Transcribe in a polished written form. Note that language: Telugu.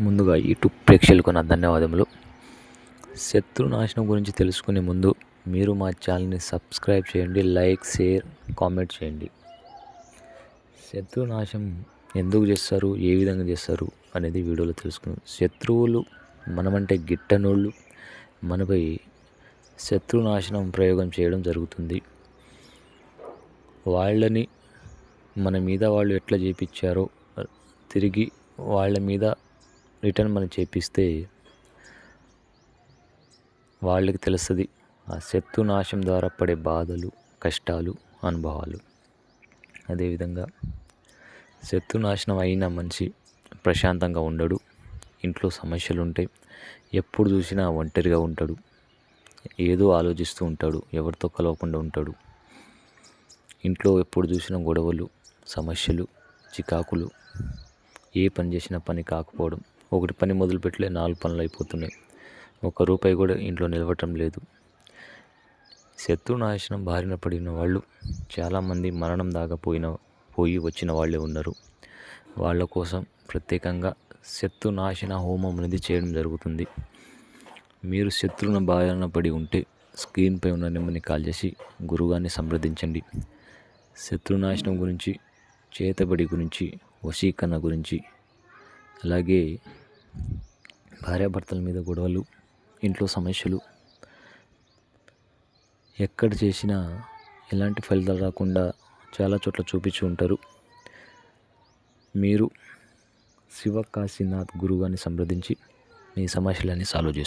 ముందుగా యూట్యూబ్ ప్రేక్షకులకు నా ధన్యవాదములు. శత్రునాశనం గురించి తెలుసుకునే ముందు మీరు మా ఛానల్ని సబ్స్క్రైబ్ చేయండి, లైక్, షేర్, కామెంట్ చేయండి. శత్రునాశనం ఎందుకు చేస్తారు, ఏ విధంగా చేస్తారు అనేది వీడియోలో తెలుసుకుందాం. శత్రువులు మనమంటే గిట్టనోళ్ళు మనపై శత్రునాశనం ప్రయోగం చేయడం జరుగుతుంది. వాళ్ళని మన మీద వాళ్ళు ఎట్లా చేపించారో తిరిగి వాళ్ళ మీద రిటర్న్ మనం చేపిస్తే వాళ్ళకి తెలుస్తుంది ఆ శత్రునాశం ద్వారా పడే బాధలు, కష్టాలు, అనుభవాలు. అదేవిధంగా శత్రునాశనం అయిన మనిషి ప్రశాంతంగా ఉండడు, ఇంట్లో సమస్యలు ఉంటాయి, ఎప్పుడు చూసినా ఒంటరిగా ఉంటాడు, ఏదో ఆలోచిస్తూ ఉంటాడు, ఎవరితో కలవకుండా ఉంటాడు, ఇంట్లో ఎప్పుడు చూసినా గొడవలు, సమస్యలు, చికాకులు, ఏ పని చేసినా పని కాకపోవడం, ఒకటి పని మొదలుపెట్టలే 4 పనులు అయిపోతున్నాయి, ఒక్క రూపాయి కూడా ఇంట్లో నిలవటం లేదు. శత్రునాశనం బారిన పడిన వాళ్ళు చాలామంది మరణం దాకా పోయి వచ్చిన వాళ్ళే ఉన్నారు. వాళ్ళ కోసం ప్రత్యేకంగా శత్రునాశన హోమం అనేది చేయడం జరుగుతుంది. మీరు శత్రువుల బారిన పడి ఉంటే స్క్రీన్పై ఉన్న నెంబర్ని కాల్ చేసి గురువుగారిని సంప్రదించండి. శత్రునాశనం గురించి, చేతబడి గురించి, వశీకరణ గురించి, అలాగే భార్యాభర్తల మీద గొడవలు, ఇంట్లో సమస్యలు, ఎక్కడ చేసినా ఎలాంటి ఫలితాలు రాకుండా చాలా చోట్ల చూపించి ఉంటారు. మీరు శివ కాశీనాథ్ గురువుగారిని సంప్రదించి మీ సమస్యలన్నీ సాల్వ్ చేసుకోండి.